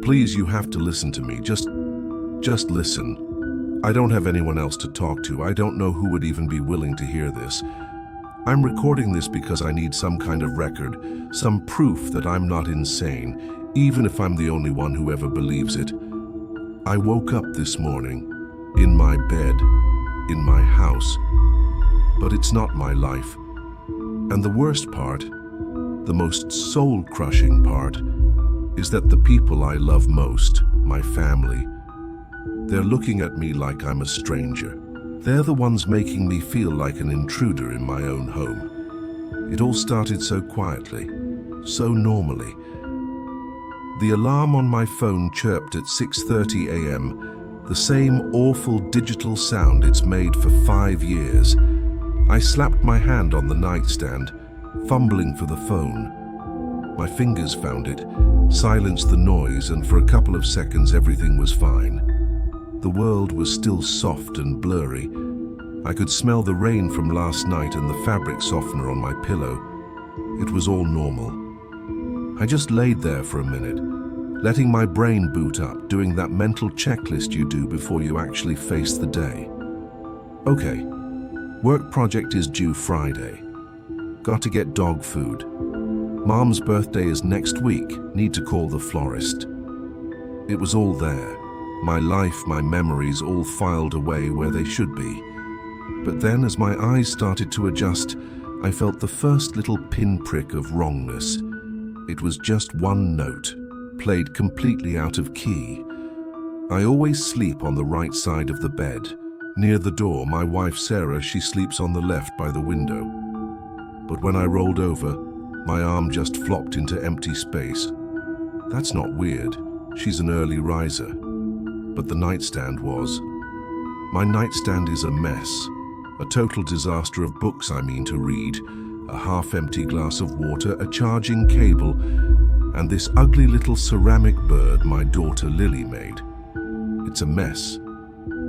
Please, you have to listen to me. Just listen. I don't have anyone else to talk to. I don't know who would even be willing to hear this. I'm recording this because I need some kind of record, some proof that I'm not insane, even if I'm the only one who ever believes it. I woke up this morning, in my bed, in my house, but it's not my life. And the worst part, the most soul-crushing part, is that the people I love most, my family, they're looking at me like I'm a stranger. They're the ones making me feel like an intruder in my own home. It all started so quietly, so normally. The alarm on my phone chirped at 6:30 a.m., the same awful digital sound it's made for 5 years. I slapped my hand on the nightstand, fumbling for the phone. My fingers found it, silenced the noise, and for a couple of seconds everything was fine. The world was still soft and blurry. I could smell the rain from last night and the fabric softener on my pillow. It was all normal. I just laid there for a minute, letting my brain boot up, doing that mental checklist you do before you actually face the day. Okay, work project is due Friday. Got to get dog food. Mom's birthday is next week, need to call the florist. It was all there. My life, my memories, all filed away where they should be. But then, as my eyes started to adjust, I felt the first little pinprick of wrongness. It was just one note, played completely out of key. I always sleep on the right side of the bed. Near the door, my wife Sarah, she sleeps on the left by the window. But when I rolled over, my arm just flopped into empty space. That's not weird. She's an early riser. But the nightstand was. My nightstand is a mess. A total disaster of books I mean to read, a half-empty glass of water, a charging cable, and this ugly little ceramic bird my daughter Lily made. It's a mess,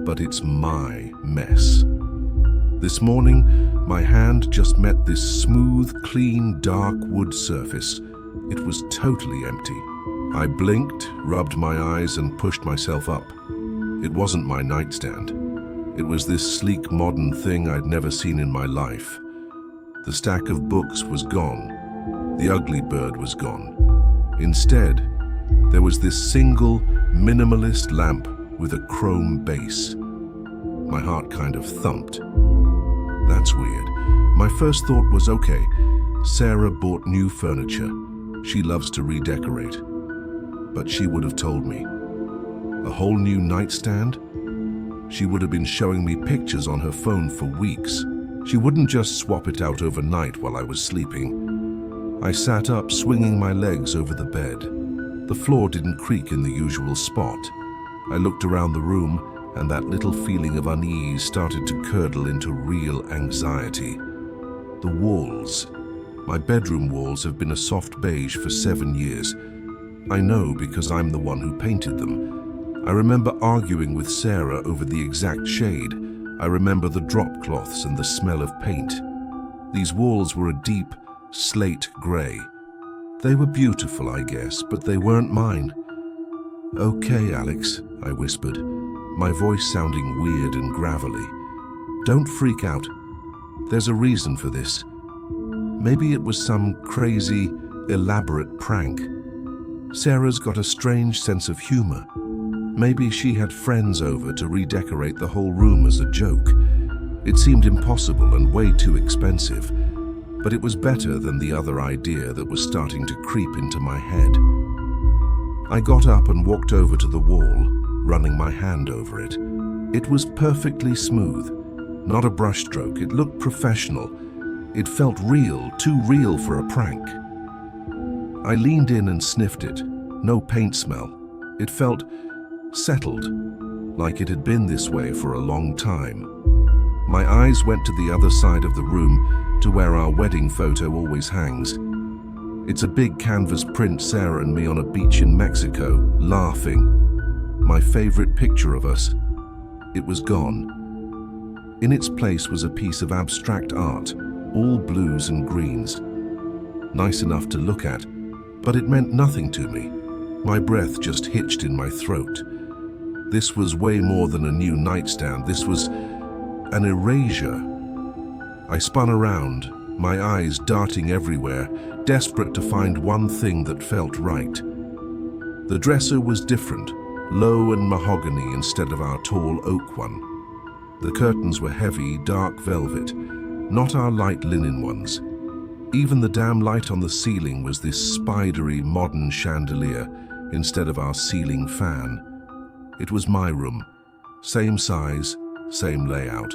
but it's my mess. This morning, my hand just met this smooth, clean, dark wood surface. It was totally empty. I blinked, rubbed my eyes, and pushed myself up. It wasn't my nightstand. It was this sleek, modern thing I'd never seen in my life. The stack of books was gone. The ugly bird was gone. Instead, there was this single, minimalist lamp with a chrome base. My heart kind of thumped. That's weird. My first thought was, okay, Sarah bought new furniture. She loves to redecorate. But she would have told me. A whole new nightstand? She would have been showing me pictures on her phone for weeks. She wouldn't just swap it out overnight while I was sleeping. I sat up, swinging my legs over the bed. The floor didn't creak in the usual spot. I looked around the room, and that little feeling of unease started to curdle into real anxiety. The walls. My bedroom walls have been a soft beige for 7 years. I know because I'm the one who painted them. I remember arguing with Sarah over the exact shade. I remember the drop cloths and the smell of paint. These walls were a deep, slate gray. They were beautiful, I guess, but they weren't mine. "Okay, Alex," I whispered, my voice sounding weird and gravelly. "Don't freak out. There's a reason for this. Maybe it was some crazy, elaborate prank. Sarah's got a strange sense of humor. Maybe she had friends over to redecorate the whole room as a joke. It seemed impossible and way too expensive, but it was better than the other idea that was starting to creep into my head." I got up and walked over to the wall, running my hand over it. It was perfectly smooth, not a brushstroke. It looked professional. It felt real, too real for a prank. I leaned in and sniffed it. No paint smell. It felt settled, like it had been this way for a long time. My eyes went to the other side of the room, to where our wedding photo always hangs. It's a big canvas print, Sarah and me on a beach in Mexico, laughing. My favorite picture of us. It was gone. In its place was a piece of abstract art, all blues and greens. Nice enough to look at, but it meant nothing to me. My breath just hitched in my throat. This was way more than a new nightstand. This was an erasure. I spun around, my eyes darting everywhere, desperate to find one thing that felt right. The dresser was different, low and mahogany instead of our tall oak one. The curtains were heavy, dark velvet, not our light linen ones. Even the damn light on the ceiling was this spidery modern chandelier instead of our ceiling fan. It was my room, same size, same layout,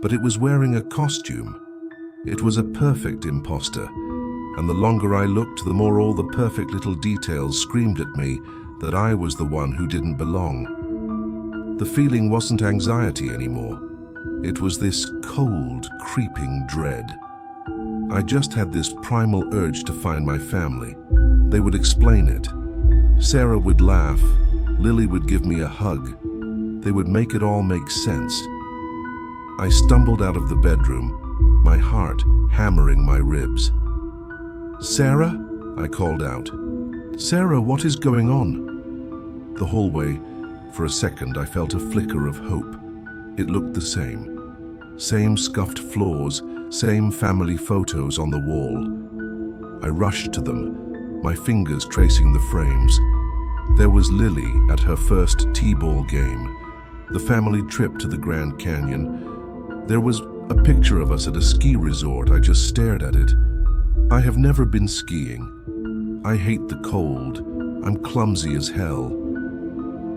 but it was wearing a costume. It was a perfect imposter, and the longer I looked, the more all the perfect little details screamed at me that I was the one who didn't belong. The feeling wasn't anxiety anymore. It was this cold, creeping dread. I just had this primal urge to find my family. They would explain it. Sarah would laugh. Lily would give me a hug. They would make it all make sense. I stumbled out of the bedroom, my heart hammering my ribs. "Sarah?" I called out. "Sarah, what is going on?" The hallway, for a second I felt a flicker of hope. It looked the same. Same scuffed floors, same family photos on the wall. I rushed to them, my fingers tracing the frames. There was Lily at her first T-ball game, the family trip to the Grand Canyon. There was a picture of us at a ski resort. I just stared at it. I have never been skiing. I hate the cold. I'm clumsy as hell.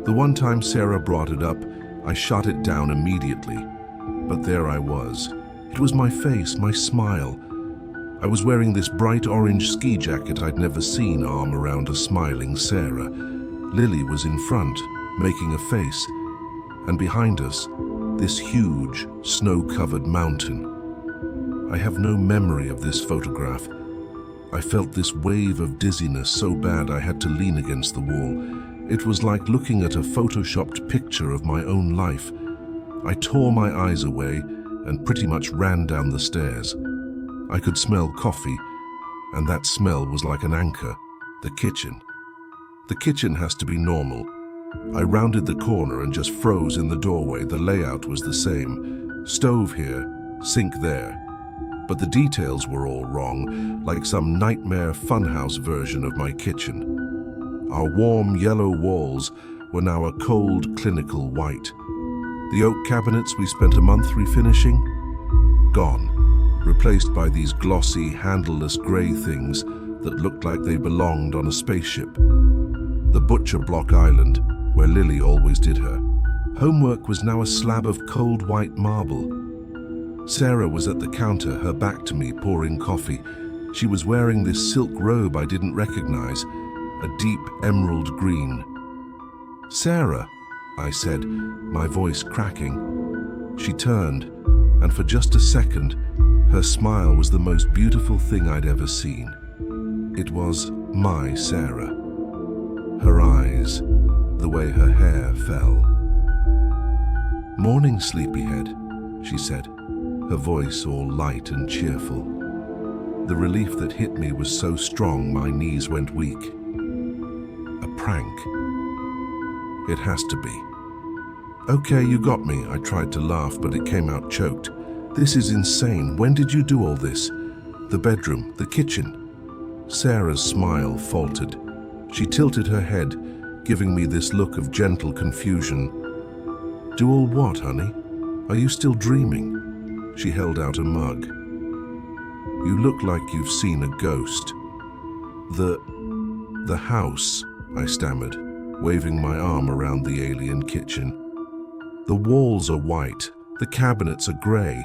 The one time Sarah brought it up, I shot it down immediately. But there I was. It was my face, my smile. I was wearing this bright orange ski jacket I'd never seen, arm around a smiling Sarah. Lily was in front, making a face, and behind us, this huge, snow-covered mountain. I have no memory of this photograph. I felt this wave of dizziness so bad I had to lean against the wall. It was like looking at a photoshopped picture of my own life. I tore my eyes away and pretty much ran down the stairs. I could smell coffee, and that smell was like an anchor. The kitchen. The kitchen has to be normal. I rounded the corner and just froze in the doorway. The layout was the same. Stove here, sink there. But the details were all wrong, like some nightmare funhouse version of my kitchen. Our warm yellow walls were now a cold, clinical white. The oak cabinets we spent a month refinishing? Gone, replaced by these glossy, handleless grey things that looked like they belonged on a spaceship. The butcher block island, where Lily always did her homework, was now a slab of cold white marble. Sarah was at the counter, her back to me, pouring coffee. She was wearing this silk robe I didn't recognize, a deep emerald green. "Sarah," I said, my voice cracking. She turned, and for just a second, her smile was the most beautiful thing I'd ever seen. It was my Sarah. Her eyes, the way her hair fell. "Morning, sleepyhead," she said, her voice all light and cheerful. The relief that hit me was so strong my knees went weak. A prank. It has to be. "Okay, you got me," I tried to laugh, but it came out choked. "This is insane. When did you do all this? The bedroom, the kitchen?" Sarah's smile faltered. She tilted her head, giving me this look of gentle confusion. "Do all what, honey? Are you still dreaming?" She held out a mug. "You look like you've seen a ghost." The house," I stammered, waving my arm around the alien kitchen. "The walls are white, the cabinets are grey,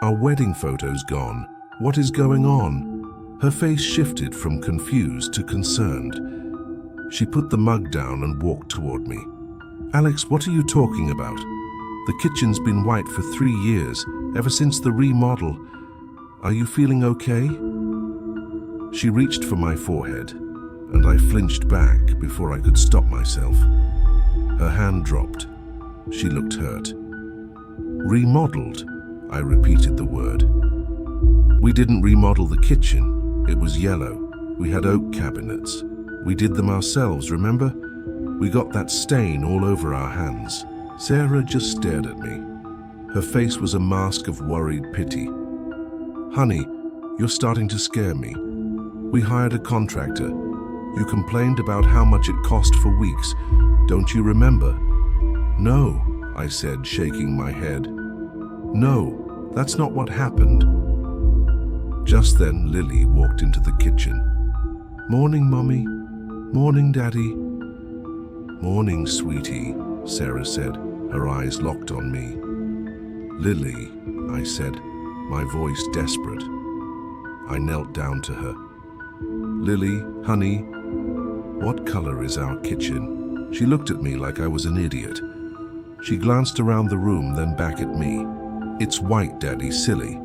our wedding photo's gone. What is going on?" Her face shifted from confused to concerned. She put the mug down and walked toward me. "Alex, what are you talking about? The kitchen's been white for 3 years, ever since the remodel. Are you feeling okay?" She reached for my forehead, and I flinched back before I could stop myself. Her hand dropped. She looked hurt. "Remodeled?" I repeated the word. "We didn't remodel the kitchen. It was yellow. We had oak cabinets. We did them ourselves, remember? We got that stain all over our hands. Sarah just stared at me. Her face was a mask of worried pity. Honey, you're starting to scare me. We hired a contractor. You complained about how much it cost for weeks. Don't you remember? No, I said, shaking my head. No, that's not what happened. Just then, Lily walked into the kitchen. Morning, Mommy. Morning, Daddy. Morning, sweetie, Sarah said, her eyes locked on me. Lily, I said, my voice desperate. I knelt down to her. Lily, honey, what color is our kitchen? She looked at me like I was an idiot. She glanced around the room, then back at me. It's white, Daddy, silly.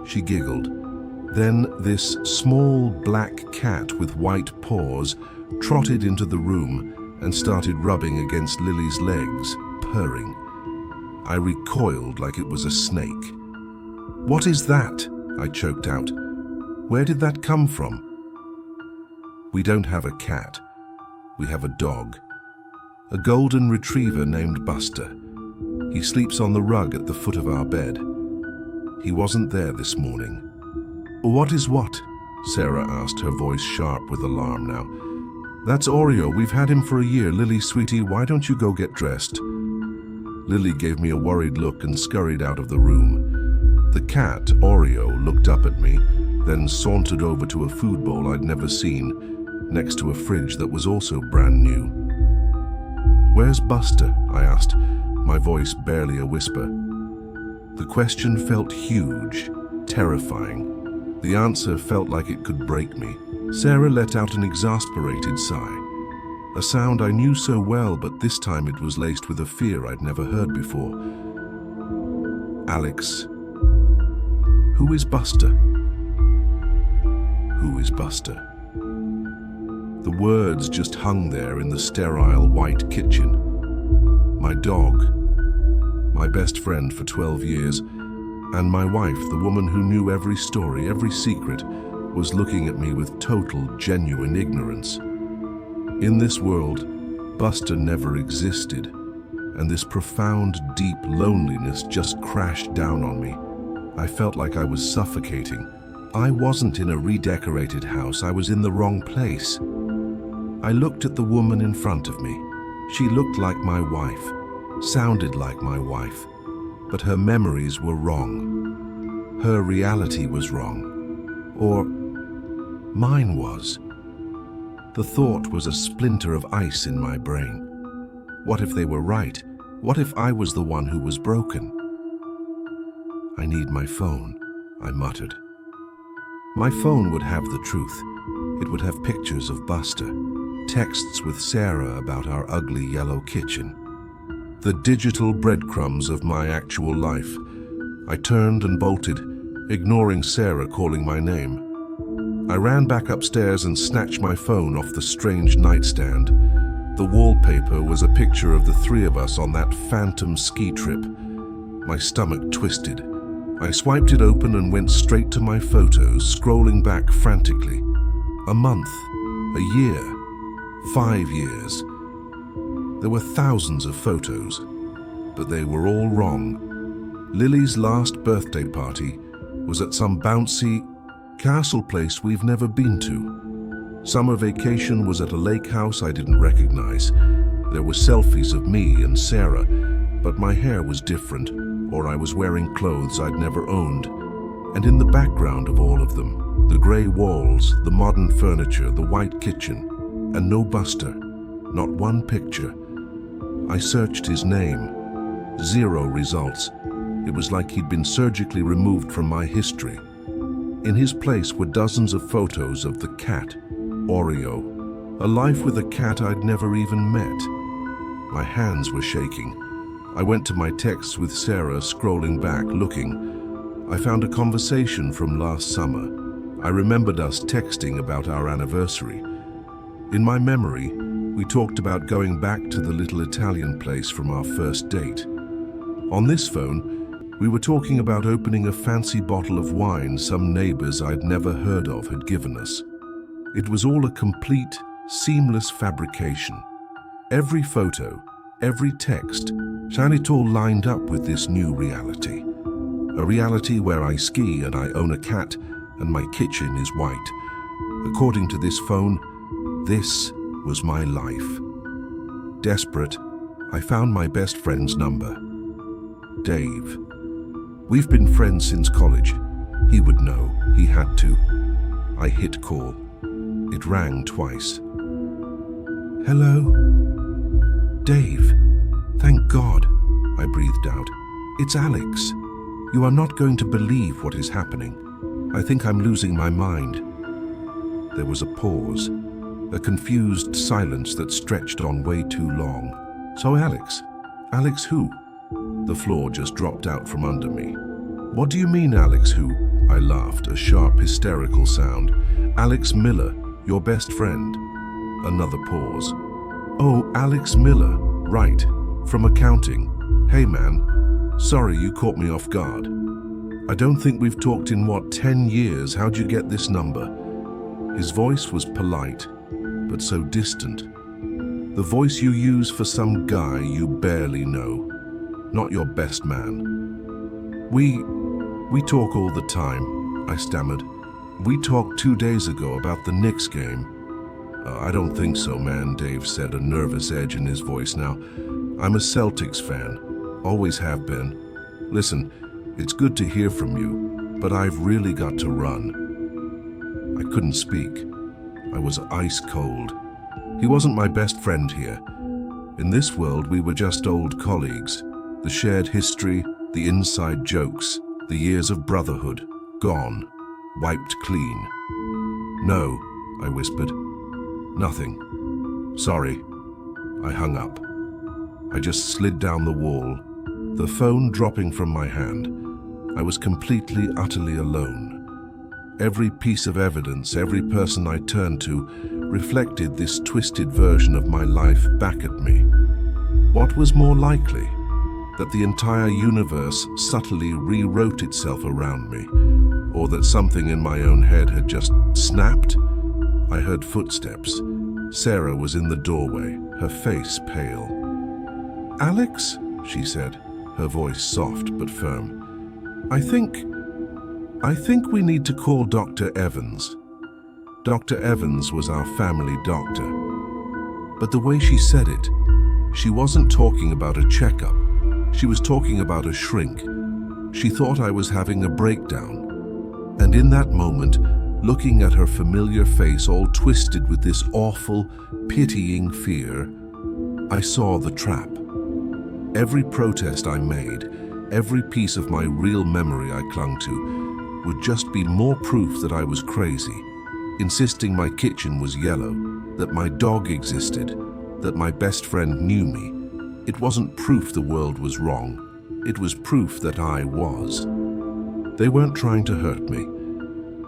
She giggled. Then this small black cat with white paws trotted into the room and started rubbing against Lily's legs, purring. I recoiled like it was a snake. What is that? I choked out. Where did that come from? We don't have a cat. We have a dog. A golden retriever named Buster. He sleeps on the rug at the foot of our bed. He wasn't there this morning. What is what? Sarah asked, her voice sharp with alarm now. That's Oreo. We've had him for a year. Lily, sweetie, why don't you go get dressed? Lily gave me a worried look and scurried out of the room. The cat, Oreo, looked up at me, then sauntered over to a food bowl I'd never seen, next to a fridge that was also brand new. Where's Buster? I asked, my voice barely a whisper. The question felt huge, terrifying. The answer felt like it could break me. Sarah let out an exasperated sigh. A sound I knew so well, but this time it was laced with a fear I'd never heard before. Alex, who is Buster? Who is Buster? The words just hung there in the sterile white kitchen. My dog, my best friend for 12 years, and my wife, the woman who knew every story, every secret, was looking at me with total, genuine ignorance. In this world, Buster never existed, and this profound, deep loneliness just crashed down on me. I felt like I was suffocating. I wasn't in a redecorated house, I was in the wrong place. I looked at the woman in front of me. She looked like my wife, sounded like my wife, but her memories were wrong. Her reality was wrong. Or mine was. The thought was a splinter of ice in my brain. What if they were right? What if I was the one who was broken? I need my phone, I muttered. My phone would have the truth. It would have pictures of Buster, texts with Sarah about our ugly yellow kitchen. The digital breadcrumbs of my actual life. I turned and bolted, ignoring Sarah calling my name. I ran back upstairs and snatched my phone off the strange nightstand. The wallpaper was a picture of the three of us on that phantom ski trip. My stomach twisted. I swiped it open and went straight to my photos, scrolling back frantically. A month, a year, 5 years. There were thousands of photos, but they were all wrong. Lily's last birthday party was at some bouncy castle place we've never been to. Summer vacation was at a lake house I didn't recognize. There were selfies of me and Sarah, but my hair was different, or I was wearing clothes I'd never owned. And in the background of all of them, the gray walls, the modern furniture, the white kitchen, and no Buster, not one picture. I searched his name. 0 results. It was like he'd been surgically removed from my history. In his place were dozens of photos of the cat, Oreo, a life with a cat I'd never even met. My hands were shaking. I went to my texts with Sarah, scrolling back, looking. I found a conversation from last summer. I remembered us texting about our anniversary. In my memory, we talked about going back to the little Italian place from our first date. On this phone, we were talking about opening a fancy bottle of wine some neighbors I'd never heard of had given us. It was all a complete, seamless fabrication. Every photo, every text, and it all lined up with this new reality. A reality where I ski and I own a cat and my kitchen is white. According to this phone, this was my life. Desperate, I found my best friend's number. Dave. We've been friends since college. He would know, he had to. I hit call. It rang twice. Hello? Dave. Thank God, I breathed out. It's Alex. You are not going to believe what is happening. I think I'm losing my mind. There was a pause, a confused silence that stretched on way too long. So Alex? Alex who? The floor just dropped out from under me. What do you mean, Alex who? I laughed, a sharp, hysterical sound. Alex Miller, your best friend. Another pause. Oh, Alex Miller, right, from accounting. Hey man, sorry you caught me off guard. I don't think we've talked in, 10 years? How'd you get this number? His voice was polite, but so distant. The voice you use for some guy you barely know. Not your best man. We talk all the time, I stammered. We talked 2 days ago about the Knicks game. I don't think so, man, Dave said, a nervous edge in his voice now. I'm a Celtics fan, always have been. Listen, it's good to hear from you, but I've really got to run. I couldn't speak. I was ice cold. He wasn't my best friend here. In this world, we were just old colleagues. The shared history, the inside jokes, the years of brotherhood, gone, wiped clean. No, I whispered. Nothing. Sorry. I hung up. I just slid down the wall, the phone dropping from my hand. I was completely, utterly alone. Every piece of evidence, every person I turned to, reflected this twisted version of my life back at me. What was more likely? That the entire universe subtly rewrote itself around me, or that something in my own head had just snapped? I heard footsteps. Sarah was in the doorway, her face pale. Alex, she said, her voice soft but firm. I think we need to call Dr. Evans. Dr. Evans was our family doctor. But the way she said it, she wasn't talking about a checkup. She was talking about a shrink. She thought I was having a breakdown. And in that moment, looking at her familiar face all twisted with this awful, pitying fear, I saw the trap. Every protest I made, every piece of my real memory I clung to, would just be more proof that I was crazy, insisting my kitchen was yellow, that my dog existed, that my best friend knew me. It wasn't proof the world was wrong. It was proof that I was. They weren't trying to hurt me.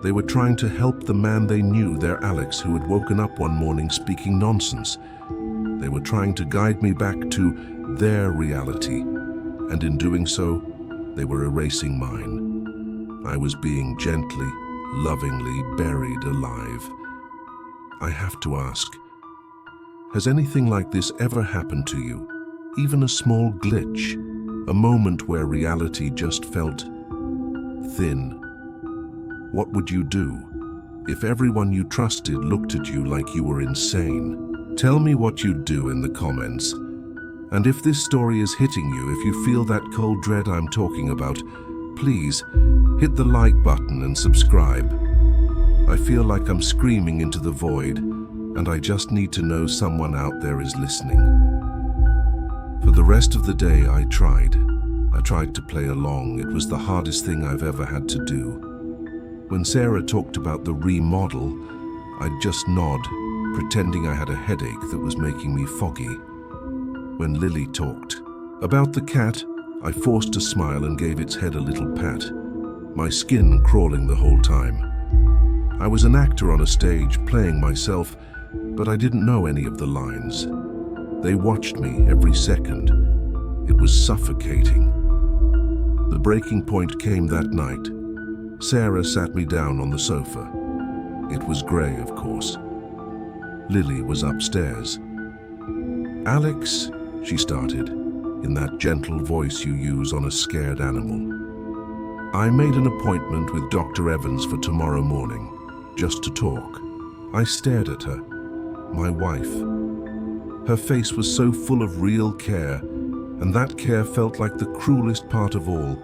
They were trying to help the man they knew, their Alex, who had woken up one morning speaking nonsense. They were trying to guide me back to their reality, and in doing so, they were erasing mine. I was being gently, lovingly buried alive. I have to ask, has anything like this ever happened to you? Even a small glitch, a moment where reality just felt thin? What would you do if everyone you trusted looked at you like you were insane? Tell me what you'd do in the comments. And if this story is hitting you, if you feel that cold dread I'm talking about, please hit the like button and subscribe. I feel like I'm screaming into the void, and I just need to know someone out there is listening. For the rest of the day, I tried to play along. It was the hardest thing I've ever had to do. When Sarah talked about the remodel, I'd just nod, pretending I had a headache that was making me foggy. When Lily talked about the cat, I forced a smile and gave its head a little pat, my skin crawling the whole time. I was an actor on a stage, playing myself, but I didn't know any of the lines. They watched me every second. It was suffocating. The breaking point came that night. Sarah sat me down on the sofa. It was grey, of course. Lily was upstairs. "Alex," she started, in that gentle voice you use on a scared animal. "I made an appointment with Dr. Evans for tomorrow morning, just to talk." I stared at her, my wife. Her face was so full of real care, and that care felt like the cruelest part of all.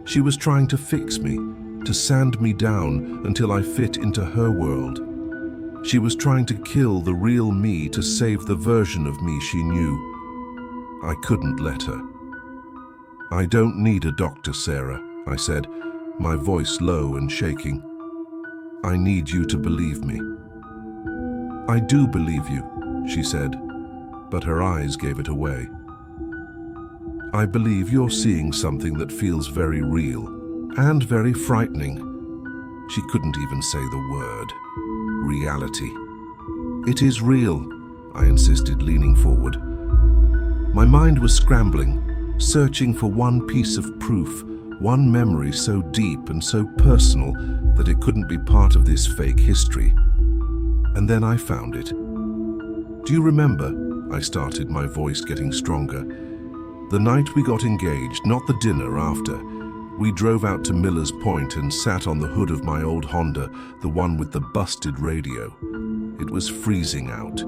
She was trying to fix me, to sand me down until I fit into her world. She was trying to kill the real me to save the version of me she knew. I couldn't let her. "I don't need a doctor, Sarah," I said, my voice low and shaking. "I need you to believe me." "I do believe you," she said, but her eyes gave it away. "I believe you're seeing something that feels very real and very frightening." She couldn't even say the word. Reality. "It is real," I insisted, leaning forward. My mind was scrambling, searching for one piece of proof, one memory so deep and so personal that it couldn't be part of this fake history. And then I found it. "Do you remember?" I started, my voice getting stronger. "The night we got engaged, not the dinner after. We drove out to Miller's Point and sat on the hood of my old Honda, the one with the busted radio. It was freezing out."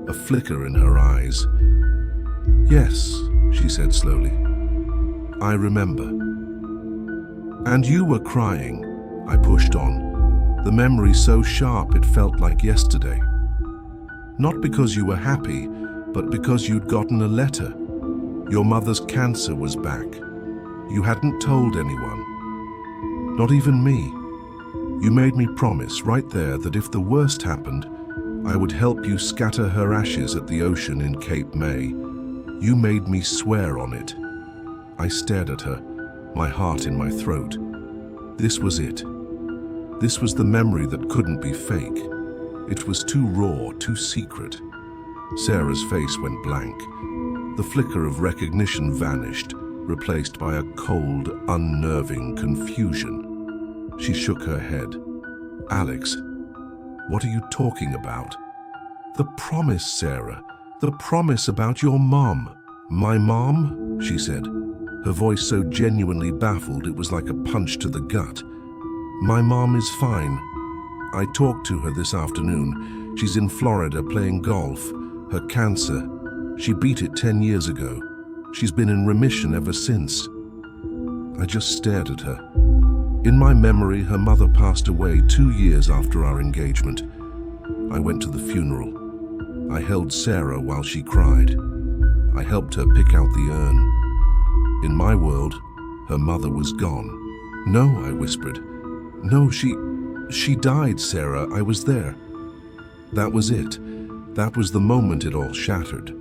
A flicker in her eyes. "Yes," she said slowly. "I remember." "And you were crying," I pushed on, the memory so sharp it felt like yesterday. "Not because you were happy, but because you'd gotten a letter. Your mother's cancer was back. You hadn't told anyone. Not even me. You made me promise right there that if the worst happened, I would help you scatter her ashes at the ocean in Cape May. You made me swear on it." I stared at her, my heart in my throat. This was it. This was the memory that couldn't be fake. It was too raw, too secret. Sarah's face went blank. The flicker of recognition vanished, replaced by a cold, unnerving confusion. She shook her head. "Alex, what are you talking about?" "The promise, Sarah. The promise about your mom." "My mom?" she said, her voice so genuinely baffled it was like a punch to the gut. "My mom is fine. I talked to her this afternoon. She's in Florida playing golf. Her cancer, she beat it 10 years ago. She's been in remission ever since." I just stared at her. In my memory, her mother passed away 2 years after our engagement. I went to the funeral. I held Sarah while she cried. I helped her pick out the urn. In my world, her mother was gone. "No," I whispered. "No, she died, Sarah. I was there." That was it. That was the moment it all shattered.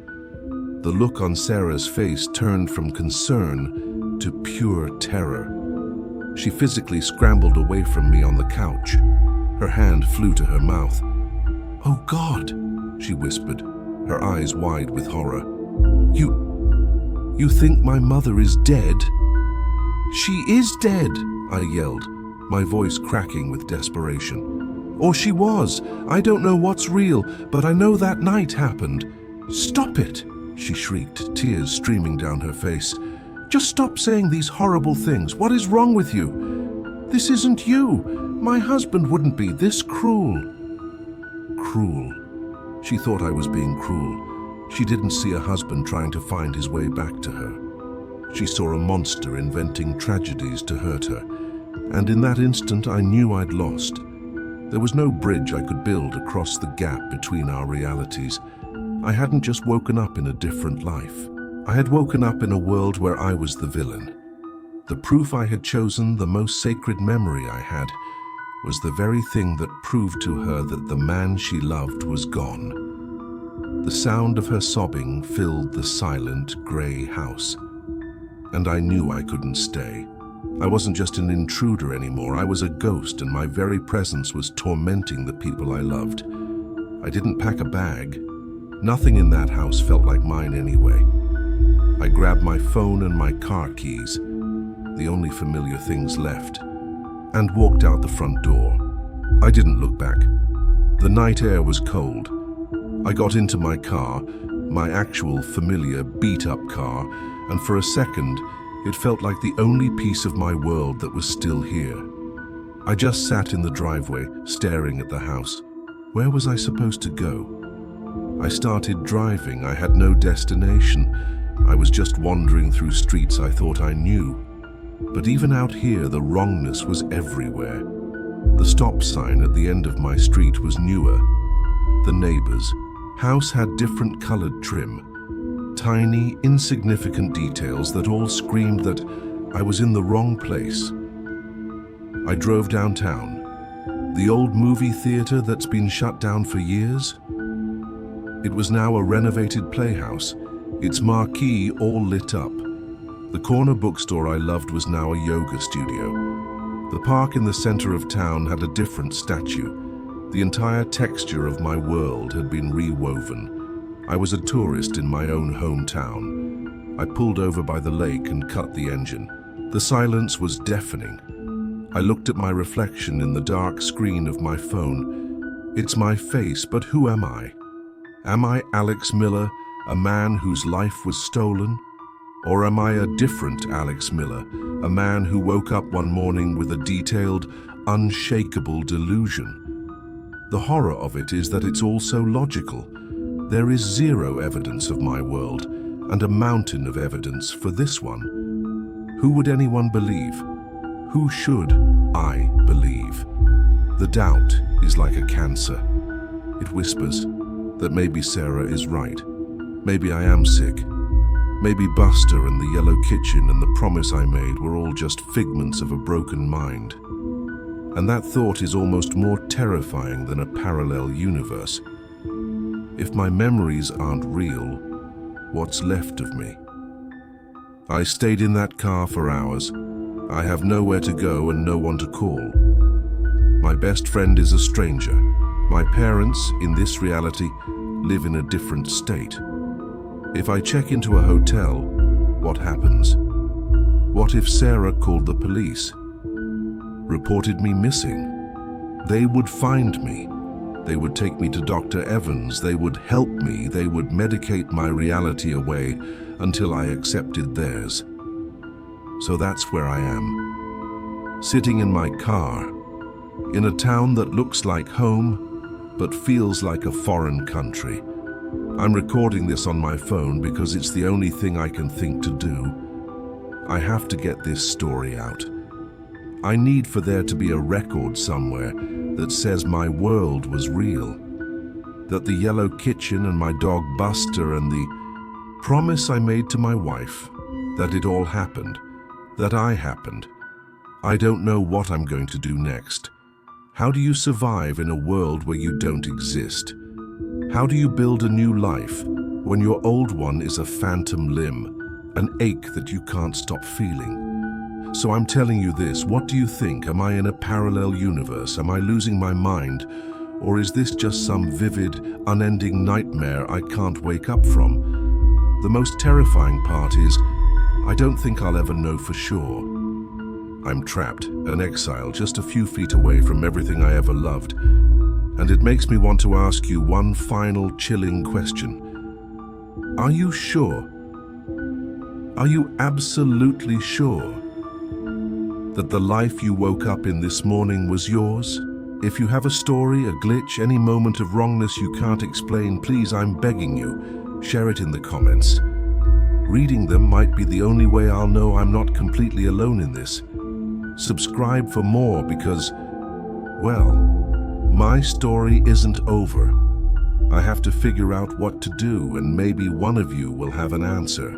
The look on Sarah's face turned from concern to pure terror. She physically scrambled away from me on the couch. Her hand flew to her mouth. "Oh God," she whispered, her eyes wide with horror. You think my mother is dead?" "She is dead," I yelled, my voice cracking with desperation. "Or she was. I don't know what's real, but I know that night happened." "Stop it," she shrieked, tears streaming down her face. "Just stop saying these horrible things. What is wrong with you? This isn't you. My husband wouldn't be this cruel." Cruel. She thought I was being cruel. She didn't see a husband trying to find his way back to her. She saw a monster inventing tragedies to hurt her. And in that instant, I knew I'd lost. There was no bridge I could build across the gap between our realities. I hadn't just woken up in a different life. I had woken up in a world where I was the villain. The proof I had chosen, the most sacred memory I had, was the very thing that proved to her that the man she loved was gone. The sound of her sobbing filled the silent, grey house. And I knew I couldn't stay. I wasn't just an intruder anymore. I was a ghost, and my very presence was tormenting the people I loved. I didn't pack a bag. Nothing in that house felt like mine anyway. I grabbed my phone and my car keys, the only familiar things left, and walked out the front door. I didn't look back. The night air was cold. I got into my car, my actual familiar beat-up car, and for a second, it felt like the only piece of my world that was still here. I just sat in the driveway, staring at the house. Where was I supposed to go? I started driving. I had no destination. I was just wandering through streets I thought I knew. But even out here, the wrongness was everywhere. The stop sign at the end of my street was newer. The neighbor's house had different colored trim. Tiny, insignificant details that all screamed that I was in the wrong place. I drove downtown. The old movie theater that's been shut down for years? It was now a renovated playhouse, its marquee all lit up. The corner bookstore I loved was now a yoga studio. The park in the center of town had a different statue. The entire texture of my world had been rewoven. I was a tourist in my own hometown. I pulled over by the lake and cut the engine. The silence was deafening. I looked at my reflection in the dark screen of my phone. It's my face, but who am I? Am I Alex Miller, a man whose life was stolen? Or am I a different Alex Miller, a man who woke up one morning with a detailed, unshakable delusion? The horror of it is that it's all so logical. There is zero evidence of my world, and a mountain of evidence for this one. Who would anyone believe? Who should I believe? The doubt is like a cancer. It whispers that maybe Sarah is right. Maybe I am sick. Maybe Buster and the yellow kitchen and the promise I made were all just figments of a broken mind. And that thought is almost more terrifying than a parallel universe. If my memories aren't real, what's left of me? I stayed in that car for hours. I have nowhere to go and no one to call. My best friend is a stranger. My parents, in this reality, live in a different state. If I check into a hotel, what happens? What if Sarah called the police? Reported me missing? They would find me. They would take me to Dr. Evans. They would help me. They would medicate my reality away until I accepted theirs. So that's where I am, sitting in my car, in a town that looks like home, but feels like a foreign country. I'm recording this on my phone because it's the only thing I can think to do. I have to get this story out. I need for there to be a record somewhere that says my world was real, that the yellow kitchen and my dog Buster and the promise I made to my wife, that it all happened, that I happened. I don't know what I'm going to do next. How do you survive in a world where you don't exist? How do you build a new life when your old one is a phantom limb, an ache that you can't stop feeling? So I'm telling you this, what do you think? Am I in a parallel universe? Am I losing my mind? Or is this just some vivid, unending nightmare I can't wake up from? The most terrifying part is, I don't think I'll ever know for sure. I'm trapped, an exile, just a few feet away from everything I ever loved. And it makes me want to ask you one final chilling question. Are you sure? Are you absolutely sure that the life you woke up in this morning was yours? If you have a story, a glitch, any moment of wrongness you can't explain, please, I'm begging you, share it in the comments. Reading them might be the only way I'll know I'm not completely alone in this. Subscribe for more because, well, my story isn't over. I have to figure out what to do, and maybe one of you will have an answer.